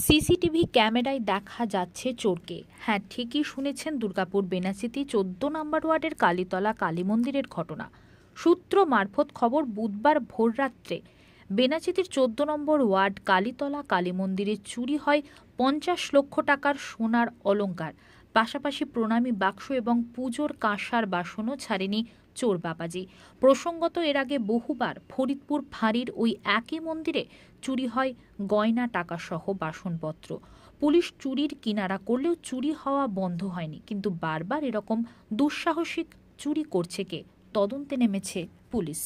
CCTV ক্যামেরায় দেখা যাচ্ছে চোরকে। হ্যাঁ, ঠিকই শুনেছেন, দুর্গাপুর বেনাচিতি 14 নম্বর ওয়ার্ডের কালীতলা কালী মন্দিরের ঘটনা। সূত্র মারফত খবর, বুধবার ভোররাত্রে বেনাচিতির 14 নম্বর ওয়ার্ড কালীতলা কালী মন্দিরে চুরি হয় 50 লক্ষ টাকার সোনার অলংকার, পাশাপাশি প্রণামী বাক্স এবং পুজোর কাঁসার বাসনও ছাড়েনি চোর বাবাজি। প্রসঙ্গত, এর আগে বহুবার ফরিদপুর ফাঁড়ির ওই একই মন্দিরে চুরি হয় গয়না টাকাসহ বাসনপত্র। পুলিশ চুরির কিনারা করলেও চুরি হওয়া বন্ধ হয়নি, কিন্তু বারবার এরকম দুঃসাহসিক চুরি করছে কে, তদন্তে নেমেছে পুলিশ।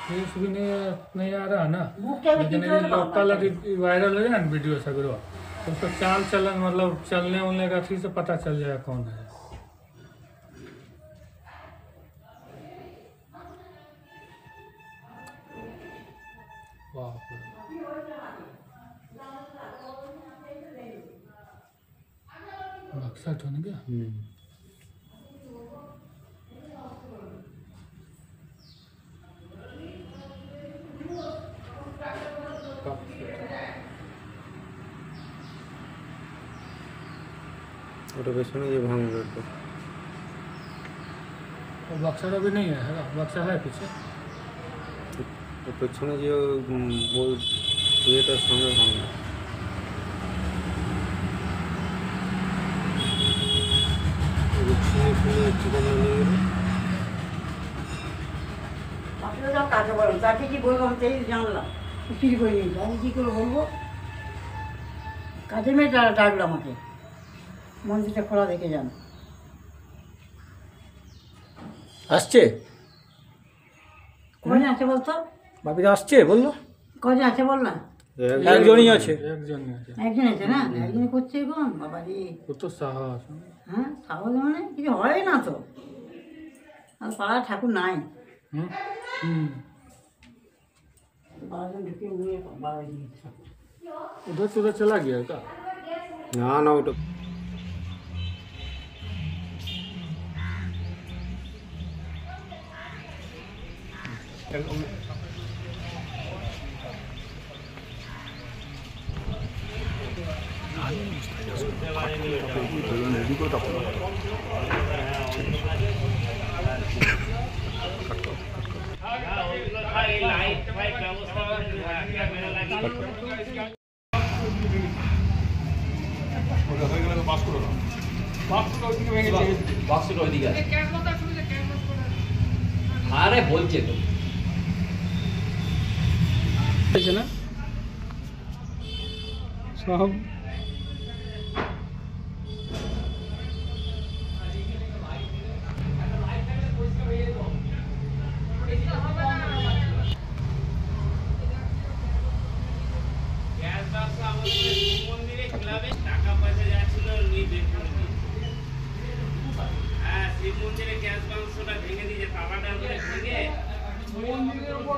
फेस भी नहीं आ रहा ना, लेकिन ये लोकल वायरल हो जाए ना वीडियो सगरो, तो उसका चाल चलन मतलब चलने उलने का ठीक से पता चल जाएगा कौन है। बक्सा तो नहीं क्या? ওটা পেছনে যে ভাঙলো তো बक्सा भी नहीं है, बक्सा है पीछे, তো পেছনে যে ওই ইয়েটার সঙ্গে ভাঙলো। কাকে বলো, তাকে কি বলবো? আমি তাই জানলাম চুরি করে নিয়েছি, আমি কী করে বলবো? কাজের মেয়েটা ডাকলো আমাকে, মন্দিরটা খোলা দেখে যান। আসছে, কজন আছে বলতো? বাপিদা আসছে বললো। কজন আছে বল না? একজনই আছে। একজন আছে না, একজনই করছে এরকম? বাবা রে, তো সাহস। হ্যাঁ সাহস মানে কিছু হয় না তো, আর পাড়ার ঠাকুর নাই। ঢুকে নিয়ে বাবা দিয়েছে। उधर से उधर चला गया क्या? না না ওটা আরে বলছে তো না সব টাকা পয়সা যাচ্ছিল হ্যাঁ, শিব মন্দিরে গ্যাস বাক্সটা ভেঙে দিয়েছে, তালাটা ভেঙে মন্দিরের উপর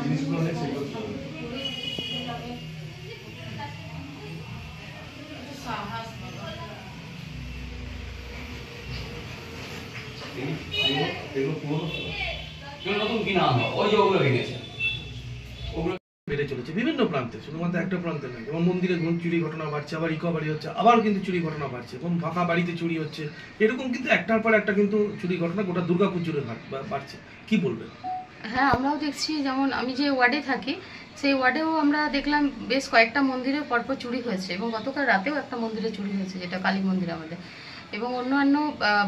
জিনিসগুলো নতুন কিনা ওই যে ওগুলো ভেঙেছে, ওগুলো বেড়ে চলেছে বিভিন্ন প্রান্তে, শুধুমাত্র একটা প্রান্তে নয়। যেমন মন্দিরে চুরি ঘটনা বাড়ছে, আবার রিকভারি হচ্ছে, আবার কিন্তু চুরি ঘটনা বাড়ছে, এবং ফাঁকা বাড়িতে চুরি হচ্ছে, এরকম কিন্তু একটার পর একটা কিন্তু চুরি ঘটনা গোটা দুর্গাপুর জুড়ে বাড়ছে। কি বলবেন? হ্যাঁ, আমরাও দেখছি, যেমন আমি যে ওয়ার্ডে থাকি সেই ওয়ার্ডেও আমরা দেখলাম বেশ কয়েকটা মন্দিরে পরপর চুরি হয়েছে, এবং গতকাল রাতেও একটা মন্দিরে চুরি হয়েছে, যেটা কালী মন্দির আমাদের, এবং অন্যান্য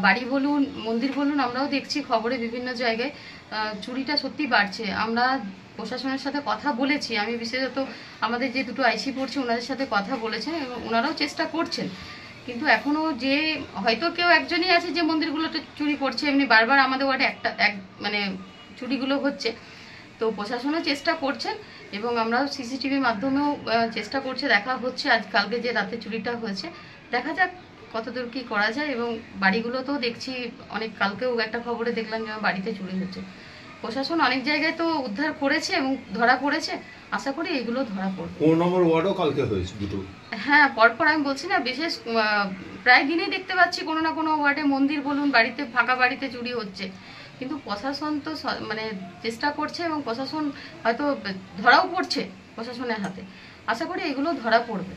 বাড়ি বলুন মন্দির বলুন, আমরাও দেখছি খবরে বিভিন্ন জায়গায় চুরিটা সত্যি বাড়ছে। আমরা প্রশাসনের সাথে কথা বলেছি, আমি বিশেষত আমাদের যে দুটো আইসি পড়ছে ওনাদের সাথে কথা বলেছেন, এবং ওনারাও চেষ্টা করছেন, কিন্তু এখনও যে হয়তো কেউ একজনই আছে যে মন্দিরগুলোতে চুরি করছে, এমনি বারবার আমাদের ওয়ার্ডে মানে চুরিগুলো হচ্ছে। তো প্রশাসনও চেষ্টা করছেন, এবং আমরা সিসিটিভির মাধ্যমেও চেষ্টা করছে, দেখা হচ্ছে আজ কালকে যে রাতে চুরিটা হয়েছে, দেখা যাক কতদূর কি করা যায়। এবং বাড়িগুলোতেও দেখছি অনেক, কালকেও একটা খবরে দেখলাম যে বাড়িতে চুরি হচ্ছে, প্রশাসন অনেক জায়গায় তো উদ্ধার করেছে এবং ধরা পড়েছে, আশা করি এগুলো ধরা পড়বে। 4 নম্বর ওয়ার্ডও কালকে হয়েছে দুটো। হ্যাঁ, পরপর আমি বলছি না, বিশেষ প্রায় দিনই দেখতে পাচ্ছি কোনো না কোনো ওয়ার্ডে মন্দির বলুন, বাড়িতে ফাঁকা বাড়িতে চুরি হচ্ছে, কিন্তু প্রশাসন তো মানে চেষ্টা করছে এবং প্রশাসন হয়তো ধরাও পড়ছে প্রশাসনের হাতে, আশা করি এগুলো ধরা পড়বে।